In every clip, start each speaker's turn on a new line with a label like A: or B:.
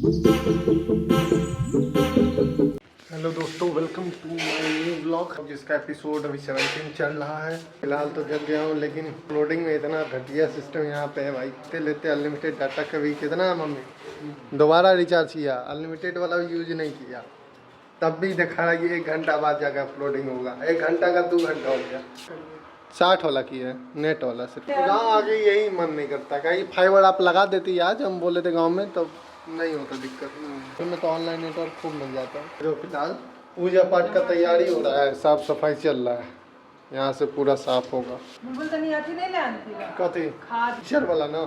A: Hello दोस्तों, welcome to my new blog, जिसका episode अभी 17 चल रहा है। फिलहाल तो जग गया हूँ, लेकिन अपलोडिंग में इतना घटिया सिस्टम यहाँ पे है भाई। लेते अनलिमिटेड डाटा कभी कितना मम्मी दोबारा रिचार्ज किया, अनलिमिटेड वाला भी यूज नहीं किया, तब भी दिखा रहा है कि 1 घंटा बाद जाकर अपलोडिंग होगा। 1 घंटा का 2 घंटा हो गया। 60 वाला किया है, नेट वाला सिर्फ। गाँव आगे यही मन नहीं करता, कहीं फाइबर आप लगा देती आज, हम बोले थे गाँव में, तब नहीं होता दिक्कत। फिर तो ऑनलाइन नेटवर्क खूब मिल जाता है। जो फिलहाल पूजा पाठ का तैयारी हो रहा है, साफ सफाई चल रहा है, यहाँ से पूरा साफ होगा। कथी खाद वाला ना,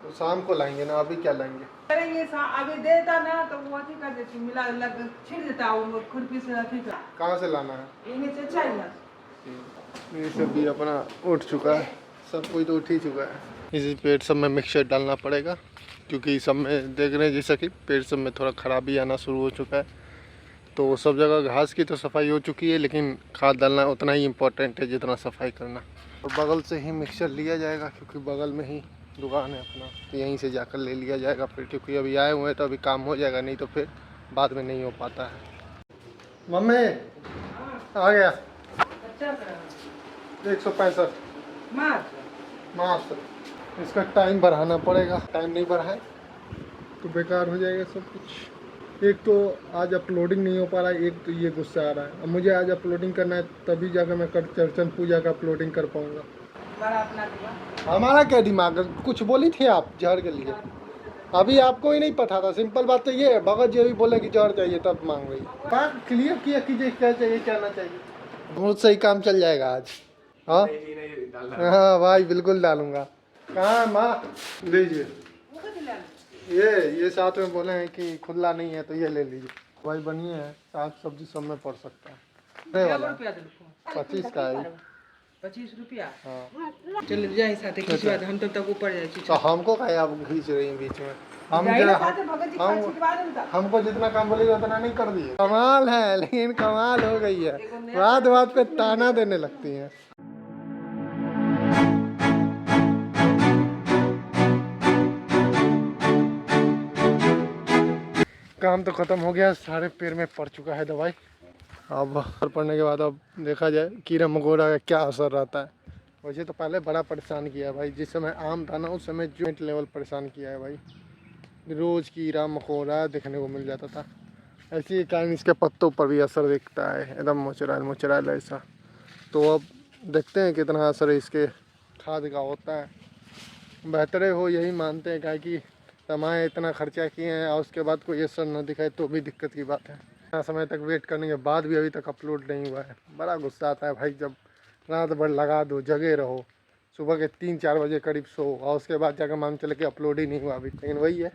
A: तो शाम को लाएंगे ना, अभी क्या लाएंगे?
B: अभी देता ना तो वो कर देती, मिला लग छिड़ देता वो खुरपी से।
A: कहाँ से लाना है?
B: इनमें से चाहिए।
A: ये सब भी अपना उठ चुका है, सब कोई तो उठ ही चुका है। इसी पेड़ सब में मिक्सचर डालना पड़ेगा, क्योंकि सब में देख रहे हैं जैसा कि पेड़ सब में थोड़ा खराबी आना शुरू हो चुका है। तो सब जगह घास की तो सफाई हो चुकी है, लेकिन खाद डालना उतना ही इम्पोर्टेंट है जितना सफाई करना। और बगल से ही मिक्सचर लिया जाएगा, क्योंकि बगल में ही दुकान है अपना, तो यहीं से जाकर ले लिया जाएगा फिर, क्योंकि अभी आए हुए हैं तो अभी काम हो जाएगा, नहीं तो फिर बाद में नहीं हो पाता है। मम्मी आ गया 165 मार्च। इसका टाइम बढ़ाना पड़ेगा, टाइम नहीं बढ़ाए तो बेकार हो जाएगा सब कुछ। एक तो आज अपलोडिंग नहीं हो पा रहा है, एक तो ये गुस्सा आ रहा है। अब मुझे आज अपलोडिंग करना है, तभी जाकर मैं कल चर्चन पूजा का अपलोडिंग कर पाऊंगा। हमारा क्या दिमाग है? कुछ बोली थी आप जहर के लिए? अभी आपको ही नहीं पता था। सिंपल बात तो ये है, भगत जी अभी बोले कि जहर चाहिए तब मांग रही। बात क्लियर किया कीजिए, क्या चाहिए क्या ना चाहिए। बहुत सही काम चल जाएगा आज। हाँ हाँ भाई, बिल्कुल डालूंगा। कहाँ माँ? लीजिए, ये साथ में बोले हैं कि खुला नहीं है तो ये ले लीजिए भाई, बनिए है, साग सब्जी सब में पड़ सकता है। 25 का है।
B: 25 रुपया।
A: हाँ
B: चल जाए साथे खिंचवा दे, हम तब तक ऊपर जाए।
A: तो हमको कहे आप खींच रही हैं बीच में? हमको जितना काम बोलेगा उतना नहीं कर दिए। कमाल है, लेकिन कमाल हो गई है, बात बात पे ताना देने लगती हैं। काम तो खत्म हो गया, सारे पेड़ में पड़ चुका है दवाई। अब पड़ने के बाद अब देखा जाए कीड़ा मकोड़ा का क्या असर रहता है। वैसे तो पहले बड़ा परेशान किया है भाई, जिस समय आम था ना उस समय जॉइंट लेवल परेशान किया है भाई। रोज़ कीड़ा मकोड़ा देखने को मिल जाता था। ऐसी कारण इसके पत्तों पर भी असर दिखता है, एकदम मुचराल मुचराल ऐसा। तो अब देखते हैं कितना असर इसके खाद का होता है। बेहतर हो यही मानते हैं, क्या कि कमाए इतना खर्चा किए हैं और उसके बाद कोई असर न दिखाए तो भी दिक्कत की बात है। इतना समय तक वेट करने के बाद भी अभी तक अपलोड नहीं हुआ है। बड़ा गुस्सा आता है भाई, जब रात भर लगा दो, जगे रहो, सुबह के 3-4 बजे करीब सो, और उसके बाद जाकर मान चले कि अपलोड ही नहीं हुआ अभी। लेकिन वही है,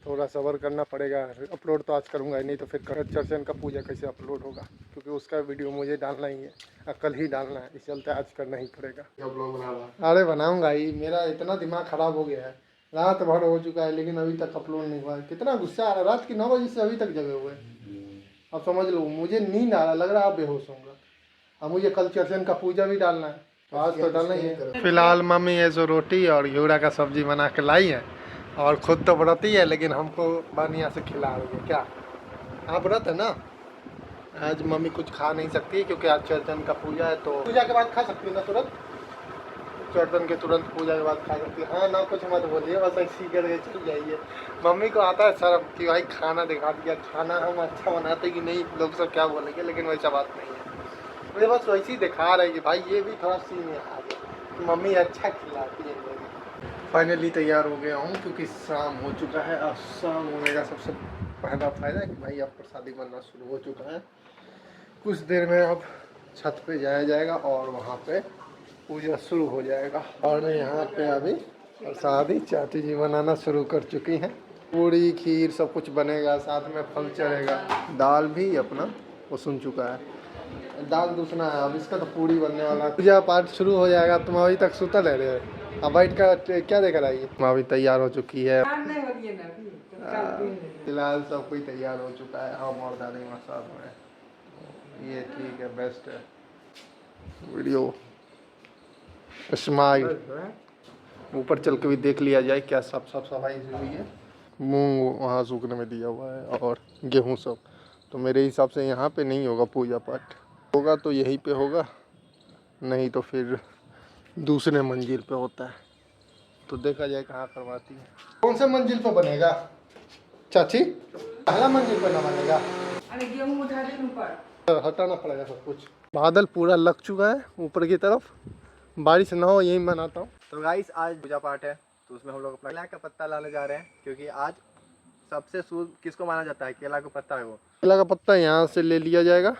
A: थोड़ा सब्र करना पड़ेगा। अपलोड तो आज करूँगा ही, नहीं तो फिर चर्चन का पूजा कैसे अपलोड होगा, क्योंकि उसका वीडियो मुझे डालना ही है, कल ही डालना है, इस चलते आज करना ही पड़ेगा। अरे बनाऊँगा ही, मेरा इतना दिमाग ख़राब हो गया है, रात भर हो चुका है लेकिन अभी तक अपलोड नहीं हुआ है। कितना गुस्सा आ रहा है, रात की 9 बजे से अभी तक जगे हुए हैं। अब समझ लो, मुझे नींद आ रहा, लग रहा है बेहोश होऊंगा। अब मुझे कल चर्चन का पूजा भी डालना है, तो आज तो डालना ही है। फिलहाल मम्मी ये जो रोटी और घिउरा का सब्जी बना के लाई है, और खुद तो व्रती है लेकिन हमको बढ़िया से खिला रही है। क्या आप व्रत है ना? आज मम्मी कुछ खा नहीं सकती क्योंकि आज चर्चन का पूजा है, तो पूजा के बाद खा सकती है ना तुरंत? चर्चन के तुरंत पूजा के बाद खा सकती है। हाँ ना, कुछ मत बोलिए, बस ऐसी करके चल जाइए। मम्मी को आता है शर्म कि भाई खाना दिखा दिया, खाना हम अच्छा बनाते कि नहीं, लोग सब क्या बोलेंगे, लेकिन वैसा बात नहीं है। मुझे बस वैसे ही दिखा रहे कि भाई ये भी थोड़ा सीन है आगे, कि मम्मी अच्छा खिलाती है। फाइनली तैयार हो गया हूँ, क्योंकि शाम हो चुका है। अब शाम होने का सबसे पहला फ़ायदा है कि भाई अब प्रसादी बनना शुरू हो चुका है। कुछ देर में अब छत पे जाया जाएगा और वहाँ पे पूजा शुरू हो जाएगा। और यहाँ पे अभी प्रसादी चाची जी बनाना शुरू कर चुकी हैं। पूड़ी खीर सब कुछ बनेगा, साथ में फल चढ़ेगा। दाल भी अपना वो सुन चुका है, दाल दूसरा है। अब इसका तो पूड़ी बनने वाला है। पूजा पाठ शुरू हो जाएगा। तुम अभी तक सुतल है रे, अब बैठ कर क्या देख रहा है? अभी तैयार हो चुकी है, फिलहाल सब कोई तैयार हो चुका है। हम और दादी माँ साथ में, ये ठीक है, बेस्ट है। वीडियो स्माइल ऊपर चल के भी देख लिया जाए क्या सब सफाई हुई है। मूंग वहाँ सूखने में दिया हुआ है और गेहूँ सब। तो मेरे हिसाब से यहाँ पे नहीं होगा पूजा पाठ, होगा तो यहीं पे होगा, नहीं तो फिर दूसरे मंजिल पे होता है। तो देखा जाए कहाँ करवाती है। कौन से मंजिल पे बनेगा चाची? पहला मंजिल पे ना बनेगा,
B: अरे गेहूं उठा दे ऊपर,
A: तो हटाना पड़ेगा सब कुछ। बादल पूरा लग चुका है ऊपर की तरफ, बारिश ना हो यही मनाता हूँ।
C: तो गाइस आज पूजा पाठ है, तो उसमें हम लोग अपना केला का पत्ता लाने जा रहे हैं, क्योंकि आज सबसे शुभ किसको माना जाता है? केला का पत्ता है वो।
A: केला का पत्ता यहाँ से ले लिया जाएगा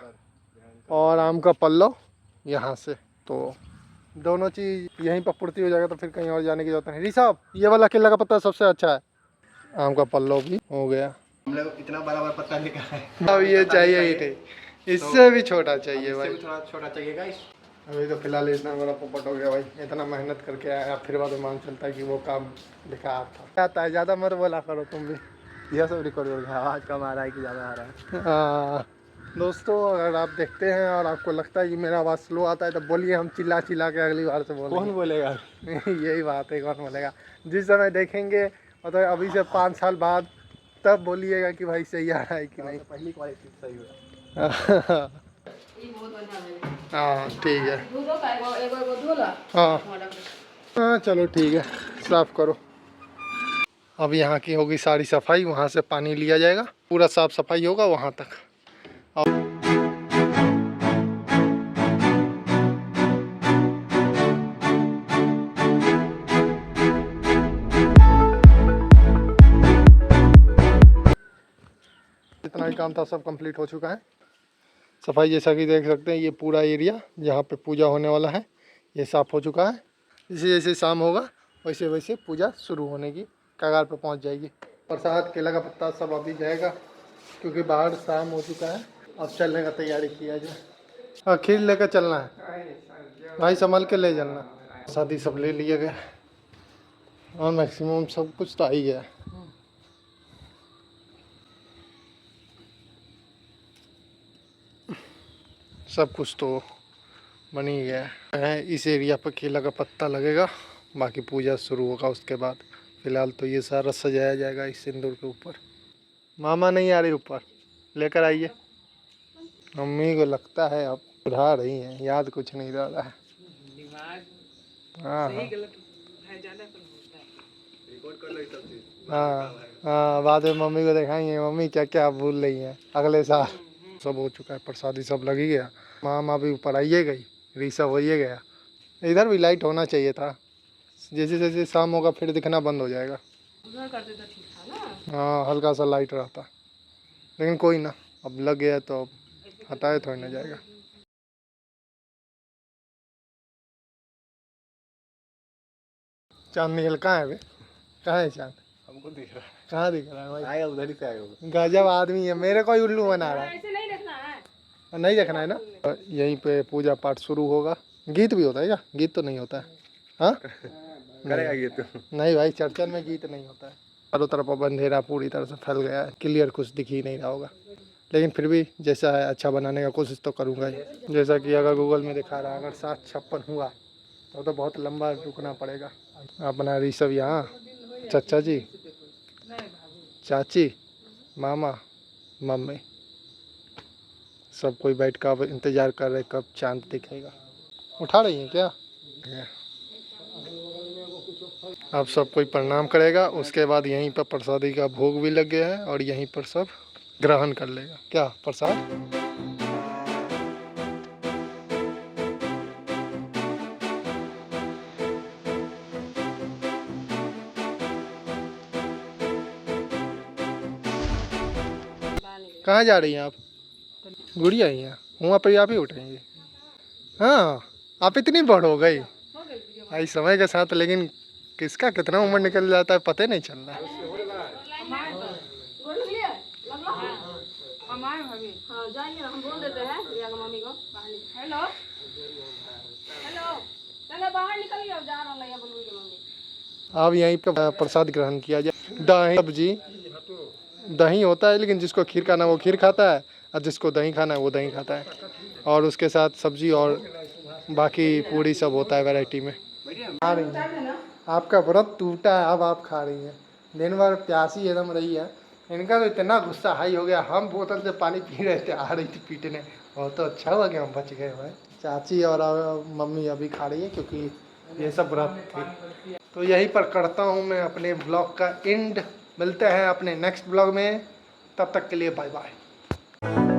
A: और आम का पल्लव यहाँ से, तो दोनों चीज़ यहीं पर पूर्ति हो जाएगा, तो फिर कहीं और जाने की जरूरत नहीं। रिसाब ये वाला केला का पत्ता सबसे अच्छा है। आम का पल्लव भी हो गया।
C: हम लोग इतना बड़ा बड़ा पत्ता लेकर आए,
A: अब ये चाहिए ही नहीं, इससे भी छोटा चाहिए
C: इससे
A: भाई।
C: भी थोड़ा छोटा चाहिए गाइस।
A: अभी तो फिलहाल इतना बड़ा पोपट हो गया भाई, इतना मेहनत करके आया, फिर बाद में मान चलता है कि वो काम बेकार था। आता है ज़्यादा मत बोला करो तुम भी।
C: यह सब रिकॉर्ड हो गया, आवाज़ कम आ रहा है कि ज़्यादा आ रहा है?
A: दोस्तों अगर आप देखते हैं और आपको लगता है कि मेरा आवाज़ स्लो आता है तो बोलिए, हम चिल्ला चिल्ला के अगली बार से बोलेंगे।
C: कौन बोलेगा?
A: यही बात है, कौन बोलेगा? जिस समय देखेंगे मतलब अभी से 5 साल बाद, तब बोलिएगा कि भाई सही आ रहा है कि नहीं।
C: पहली क्वालिटी सही हुआ।
A: हाँ ठीक है, हाँ हाँ चलो ठीक है, साफ़ करो। अब यहाँ की होगी सारी सफाई, वहाँ से पानी लिया जाएगा, पूरा साफ सफाई होगा वहाँ तक। जितना भी काम था सब कंप्लीट हो चुका है। सफाई जैसा कि देख सकते हैं, ये पूरा एरिया जहाँ पे पूजा होने वाला है ये साफ़ हो चुका है। जैसे जैसे शाम होगा वैसे वैसे पूजा शुरू होने की कगार पे पहुँच जाएगी। प्रसाद केला का पत्ता सब अभी जाएगा, क्योंकि बाहर शाम हो चुका है। अब चलने का तैयारी किया जाए। हाँ खीर लेकर चलना है भाई, संभल के ले चलना। शादी सब ले लिया गया और मैक्सिमम सब कुछ तो आ ही गया। सब कुछ तो बन ही गया है। इस एरिया पर केला का पत्ता लगेगा, बाकी पूजा शुरू होगा उसके बाद। फिलहाल तो ये सारा सजाया जाएगा इस सिंदूर के ऊपर। मामा नहीं आ रही ऊपर, लेकर आइए। मम्मी को लगता है अब बुढ़ा रही हैं, याद कुछ नहीं रहा है। हाँ हाँ हाँ, बाद में मम्मी को दिखाएंगे मम्मी क्या क्या भूल रही हैं अगले साल। सब हो चुका है, प्रसादी सब लग ही गया। मामा भी ऊपर आइए गई, रीसा होइए गया। इधर भी लाइट होना चाहिए था, जैसे जैसे शाम होगा फिर दिखना बंद हो जाएगा। हाँ हल्का सा लाइट रहता, लेकिन कोई ना, अब लग गया तो अब हटाए थोड़ी ना जाएगा। चांद निकल कहाँ है अभी? कहाँ है चांद?
C: हमको दिख रहा है।
A: कहाँ दिख रहा है भाई?
C: आएगा उधर ही से आएगा।
A: गजब आदमी है, मेरे को ही उल्लू बना रहा है। नहीं देखना है ना। यहीं पे पूजा पाठ शुरू होगा। गीत भी होता है क्या? गीत तो नहीं होता है। हाँ
C: करेगा ये तो?
A: नहीं भाई, चर्चन में गीत नहीं होता है। चारों तरफ अब अंधेरा पूरी तरह से फैल गया है, क्लियर कुछ दिख ही नहीं रहा होगा, लेकिन फिर भी जैसा है अच्छा बनाने का कोशिश तो करूँगा ही। जैसा कि अगर गूगल में दिखा रहा है, अगर 7:56 हुआ तो बहुत लंबा रुकना पड़ेगा। अपना ऋषभ यहाँ, चाचा जी, चाची, मामा, मम्मी, सब कोई बैठ कर अब इंतज़ार कर रहे कब चांद दिखेगा। उठा रही हैं क्या? अब सब कोई प्रणाम करेगा, उसके बाद यहीं पर प्रसादी का भोग भी लग गया है और यहीं पर सब ग्रहण कर लेगा। क्या प्रसाद? कहाँ जा रही हैं आप? गुड़िया ही हैं, वहाँ पर आप ही उठेंगे। हाँ आप इतनी बड़ हो गई भाई समय के साथ, लेकिन किसका कितना उम्र निकल जाता है पता नहीं चल रहा है। अब यहीं पे प्रसाद ग्रहण किया जाए। दही सब्जी, दही होता है, लेकिन जिसको खीर खाना है वो खीर खाता है, और जिसको दही खाना है वो दही खाता है, और उसके साथ सब्जी और बाकी पूरी सब होता है वैरायटी में। खा रही हैं, आपका व्रत टूटा है अब आप खा रही हैं। दिन भर प्यासी एकदम रही है। इनका तो इतना गुस्सा हाई हो गया, हम बोतल से पानी पी रहे थे, आ रही थी पीटने। और तो अच्छा हुआ कि हम बच गए भाई। चाची और मम्मी अभी खा रही है क्योंकि ये सब व्रत थी। तो यहीं पर करता हूँ मैं अपने ब्लॉग का एंड। मिलते हैं अपने नेक्स्ट ब्लॉग में, तब तक के लिए बाय बाय।